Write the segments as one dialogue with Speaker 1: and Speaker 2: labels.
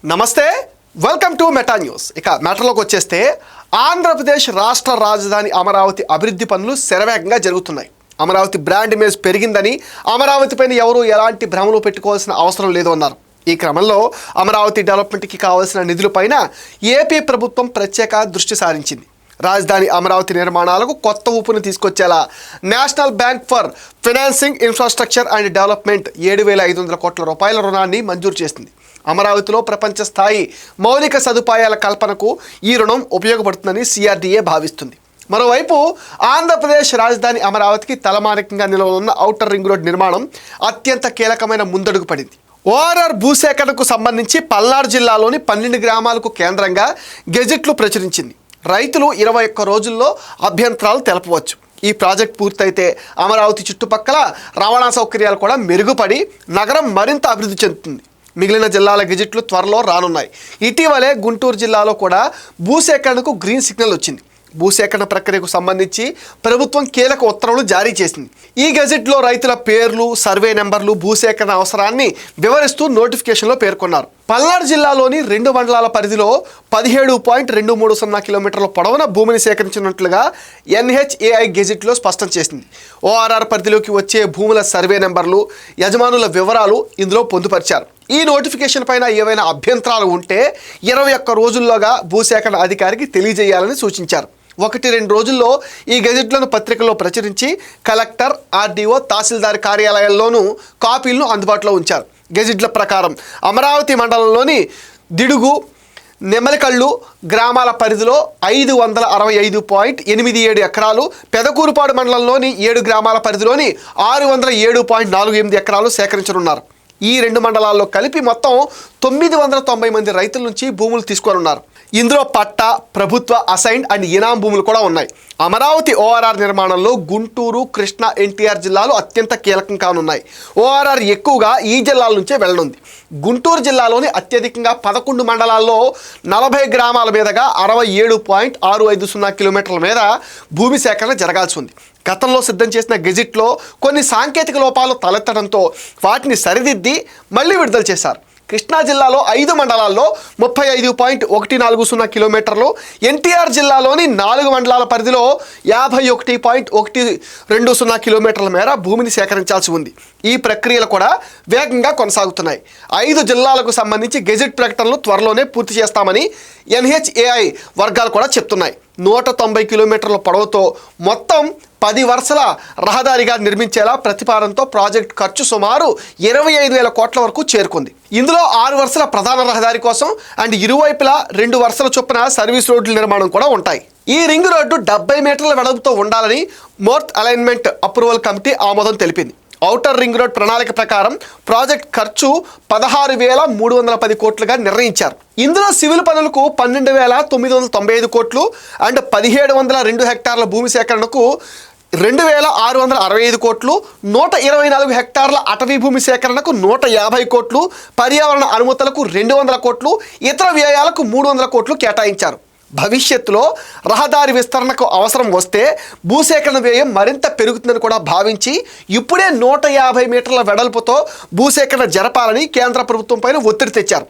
Speaker 1: నమస్తే, welcome to meta news. ఇక మ్యాటర్లోకి వచ్చేస్తే ఆంధ్రప్రదేశ్ రాష్ట్ర రాజధాని అమరావతి అభివృద్ధి పనులు శరవేగంగా జరుగుతున్నాయి. అమరావతి బ్రాండ్ ఇమేజ్ పెరిగిందని, అమరావతి పైన ఎవరూ ఎలాంటి భ్రమలు పెట్టుకోవాల్సిన అవసరం లేదు అన్నారు. ఈ క్రమంలో అమరావతి డెవలప్మెంట్కి కావాల్సిన నిధులపైన ఏపీ ప్రభుత్వం ప్రత్యేక దృష్టి సారించింది. రాజధాని అమరావతి నిర్మాణాలకు కొత్త ఊపును తీసుకొచ్చేలా national bank for financing infrastructure and development 7,500 కోట్ల రూపాయల రుణాన్ని మంజూరు చేసింది. అమరావతిలో ప్రపంచ స్థాయి మౌలిక సదుపాయాల కల్పనకు ఈ రుణం ఉపయోగపడుతుందని సిఆర్డీఏ భావిస్తుంది. మరోవైపు ఆంధ్రప్రదేశ్ రాజధాని అమరావతికి తలమానికంగా నిలవనున్న ఔటర్ రింగ్ రోడ్ నిర్మాణం అత్యంత కీలకమైన ముందడుగు పడింది. ఓఆర్ఆర్ భూసేకరణకు సంబంధించి పల్నాడు జిల్లాలోని 12 గ్రామాలకు కేంద్రంగా గెజెట్లు ప్రచురించింది. రైతులు 21 రోజుల్లో అభ్యంతరాలు తెలపవచ్చు. ఈ ప్రాజెక్ట్ పూర్తయితే అమరావతి చుట్టుపక్కల రవాణా సౌకర్యాలు కూడా మెరుగుపడి నగరం మరింత అభివృద్ధి చెందుతుంది. మిగిలిన జిల్లాల గెజెట్లు త్వరలో రానున్నాయి. ఇటీవలే గుంటూరు జిల్లాలో కూడా భూసేకరణకు గ్రీన్ సిగ్నల్ వచ్చింది. భూసేకరణ ప్రక్రియకు సంబంధించి ప్రభుత్వం కీలక ఉత్తర్వులు జారీ చేసింది. ఈ గెజెట్లో రైతుల పేర్లు, సర్వే నెంబర్లు, భూసేకరణ అవసరాన్ని వివరిస్తూ నోటిఫికేషన్లో పేర్కొన్నారు. పల్నాడు జిల్లాలోని 2 మండలాల పరిధిలో 17.230 కిలోమీటర్ల పొడవున భూమిని సేకరించినట్లుగా ఎన్హెచ్ఏఐ గెజెట్లో స్పష్టం చేసింది. ఓఆర్ఆర్ పరిధిలోకి వచ్చే భూముల సర్వే నెంబర్లు, యజమానుల వివరాలు ఇందులో పొందుపరిచారు. ఈ నోటిఫికేషన్ పైన ఏవైనా అభ్యంతరాలు ఉంటే 21 రోజుల్లోగా భూసేకరణ అధికారికి తెలియజేయాలని సూచించారు. 1-2 రోజుల్లో ఈ గెజెట్లను పత్రికల్లో ప్రచురించి కలెక్టర్, ఆర్డీఓ, తహసీల్దార్ కార్యాలయాల్లోనూ కాపీలను అందుబాటులో ఉంచారు. గెజెట్ల ప్రకారం అమరావతి మండలంలోని దిడుగు, నెమలికళ్ళు గ్రామాల పరిధిలో 565.87 ఎకరాలు, పెదకూరుపాడు మండలంలోని 7 గ్రామాల పరిధిలోని 607.48 ఎకరాలు సేకరించనున్నారు. ఈ 2 మండలాల్లో కలిపి మొత్తం 990 మంది రైతుల నుంచి భూములు తీసుకోనున్నారు. ఇందులో పట్టా, ప్రభుత్వ అసైన్డ్ అండ్ ఇనాం భూములు కూడా ఉన్నాయి. అమరావతి ఓఆర్ఆర్ నిర్మాణంలో గుంటూరు, కృష్ణా, ఎన్టీఆర్ జిల్లాలు అత్యంత కీలకం కానున్నాయి. ఓఆర్ఆర్ ఎక్కువగా ఈ జిల్లాల నుంచే వెళ్ళనుంది. గుంటూరు జిల్లాలోని అత్యధికంగా 11 మండలాల్లో 40 గ్రామాల మీదుగా 67.650 కిలోమీటర్ల మీద భూమి సేకరణ జరగాల్సి ఉంది. గతంలో సిద్ధం చేసిన గెజెట్లో కొన్ని సాంకేతిక లోపాలు తలెత్తడంతో వాటిని సరిదిద్ది మళ్ళీ విడుదల చేశారు. కృష్ణా జిల్లాలో 5 మండలాల్లో 35.140 కిలోమీటర్లు, ఎన్టీఆర్ జిల్లాలోని 4 మండలాల పరిధిలో 51.120 కిలోమీటర్ల మేర భూమిని సేకరించాల్సి ఉంది. ఈ ప్రక్రియలు కూడా వేగంగా కొనసాగుతున్నాయి. 5 జిల్లాలకు సంబంధించి గెజెట్ ప్రకటనలు త్వరలోనే పూర్తి చేస్తామని ఎన్హెచ్ఏఐ వర్గాలు కూడా చెప్తున్నాయి. 190 కిలోమీటర్ల పొడవుతో మొత్తం 10 వరుసల రహదారిగా నిర్మించేలా ప్రతిపాదనతో ప్రాజెక్ట్ ఖర్చు సుమారు 25,000 కోట్ల వరకు చేరుకుంది. ఇందులో 6 వరుసల ప్రధాన రహదారి కోసం అండ్ ఇరువైపులా 2 వరుసల చొప్పున సర్వీస్ రోడ్ల నిర్మాణం కూడా ఉంటాయి. ఈ రింగ్ రోడ్డు 70 మీటర్ల వెడల్పుతో ఉండాలని మోర్త్ అలైన్మెంట్ అప్రూవల్ కమిటీ ఆమోదం తెలిపింది. ఔటర్ రింగ్ రోడ్ ప్రణాళిక ప్రకారం ప్రాజెక్ట్ ఖర్చు 16,310 కోట్లుగా నిర్ణయించారు. ఇందులో సివిల్ పనులకు 12,995 కోట్లు అండ్ 1,702 హెక్టార్ల భూమి సేకరణకు 2,665 కోట్లు, 124 హెక్టార్ల అటవీ భూమి సేకరణకు 150 కోట్లు, పర్యావరణ అనుమతులకు 200 కోట్లు, ఇతర వ్యయాలకు 300 కోట్లు కేటాయించారు. భవిష్యత్తులో రహదారి విస్తరణకు అవసరం వస్తే భూసేకరణ వ్యయం మరింత పెరుగుతుందని కూడా భావించి ఇప్పుడే 150 మీటర్ల వెడల్పుతో భూసేకరణ జరపాలని కేంద్ర ప్రభుత్వం పైన ఒత్తిడి తెచ్చారు.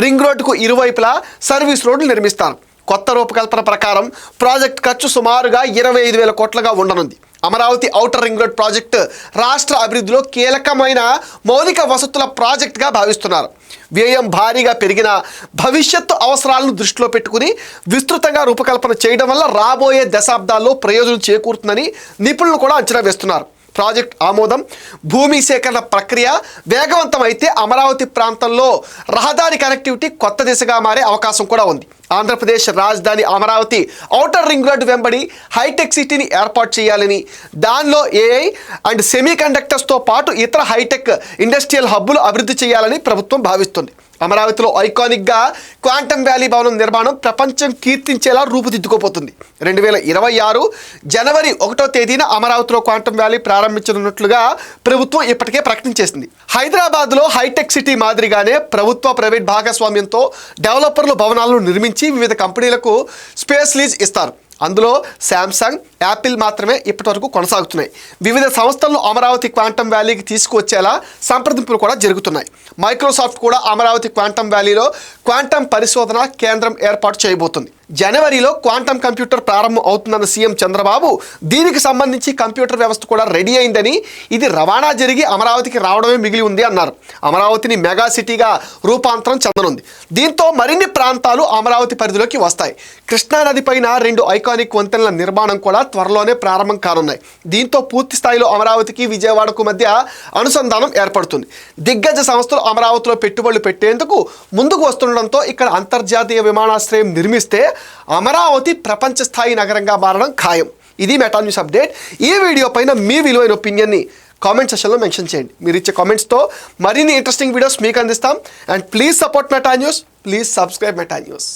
Speaker 1: రింగ్ రోడ్డుకు ఇరువైపులా సర్వీస్ రోడ్లు నిర్మిస్తారు. కొత్త రూపకల్పన ప్రకారం ప్రాజెక్ట్ ఖర్చు సుమారుగా 25,000 కోట్లుగా ఉండనుంది. Amaravati outer ring road project రాష్ట్ర అభివృద్ధిలో కీలకమైన మౌలిక వసతుల ప్రాజెక్టుగా భావిస్తున్నారు. వ్యయం భారీగా పెరిగిన భవిష్యత్తు అవసరాలను దృష్టిలో పెట్టుకుని విస్తృతంగా రూపకల్పన చేయడం వల్ల రాబోయే దశాబ్దాల్లో ప్రయోజనం చేకూరుతుందని నిపుణులు కూడా అంచనా వేస్తున్నారు. ప్రాజెక్ట్ ఆమోదం, భూమి సేకరణ ప్రక్రియ వేగవంతమైతే అమరావతి ప్రాంతంలో రహదారి కనెక్టివిటీ కొత్త దిశగా మారే అవకాశం కూడా ఉంది. ఆంధ్రప్రదేశ్ రాజధాని అమరావతి ఔటర్ రింగ్ రోడ్డు వెంబడి హైటెక్ సిటీని ఏర్పాటు చేయాలని, దానిలో ఏఐ అండ్ సెమీ కండక్టర్స్తో పాటు ఇతర హైటెక్ ఇండస్ట్రియల్ హబ్బులు అభివృద్ధి చేయాలని ప్రభుత్వం భావిస్తుంది. అమరావతిలో ఐకానిక్గా క్వాంటమ్ వ్యాలీ భవనం నిర్మాణం ప్రపంచం కీర్తించేలా రూపుదిద్దుకోబోతుంది. 2026 జనవరి 1వ తేదీన అమరావతిలో క్వాంటమ్ వ్యాలీ ప్రారంభించనున్నట్లుగా ప్రభుత్వం ఇప్పటికే ప్రకటించేసింది. హైదరాబాద్లో హైటెక్ సిటీ మాదిరిగానే ప్రభుత్వ ప్రైవేట్ భాగస్వామ్యంతో డెవలపర్లు భవనాలను నిర్మించి వివిధ కంపెనీలకు స్పేస్ లీజ్ ఇస్తారు. అందులో శాంసంగ్, యాపిల్ మాత్రమే ఇప్పటివరకు కొనసాగుతున్నాయి. వివిధ సంస్థలను అమరావతి క్వాంటమ్ వ్యాలీకి తీసుకువచ్చేలా సంప్రదింపులు కూడా జరుగుతున్నాయి. మైక్రోసాఫ్ట్ కూడా అమరావతి క్వాంటమ్ వ్యాలీలో క్వాంటమ్ పరిశోధన కేంద్రం ఏర్పాటు చేయబోతుంది. జనవరిలో క్వాంటమ్ కంప్యూటర్ ప్రారంభం అవుతుందన్న సీఎం చంద్రబాబు దీనికి సంబంధించి కంప్యూటర్ వ్యవస్థ కూడా రెడీ అయిందని, ఇది రవాణా జరిగి అమరావతికి రావడమే మిగిలి ఉంది అన్నారు. అమరావతిని మెగా సిటీగా రూపాంతరం చెందనుంది. దీంతో మరిన్ని ప్రాంతాలు అమరావతి పరిధిలోకి వస్తాయి. కృష్ణానది పైన 2 ఐకానిక్ వంతెనల నిర్మాణం కూడా త్వరలోనే ప్రారంభం కానున్నాయి. దీంతో పూర్తి స్థాయిలో అమరావతికి విజయవాడకు మధ్య అనుసంధానం ఏర్పడుతుంది. దిగ్గజ సంస్థలు అమరావతిలో పెట్టుబడులు పెట్టేందుకు ముందుకు వస్తుండడంతో ఇక్కడ అంతర్జాతీయ విమానాశ్రయం నిర్మిస్తే అమరావతి ప్రపంచ స్థాయి నగరంగా మారడం ఖాయం. ఇది మెటా న్యూస్ అప్డేట్. ఈ వీడియో పైన మీ విలువైన ఒపీనియన్ని కామెంట్ సెక్షన్లో మెన్షన్ చేయండి. మీరు ఇచ్చే కామెంట్స్తో మరిన్ని ఇంట్రెస్టింగ్ వీడియోస్ మీకు అందిస్తాం. And please support meta news. Please subscribe meta news.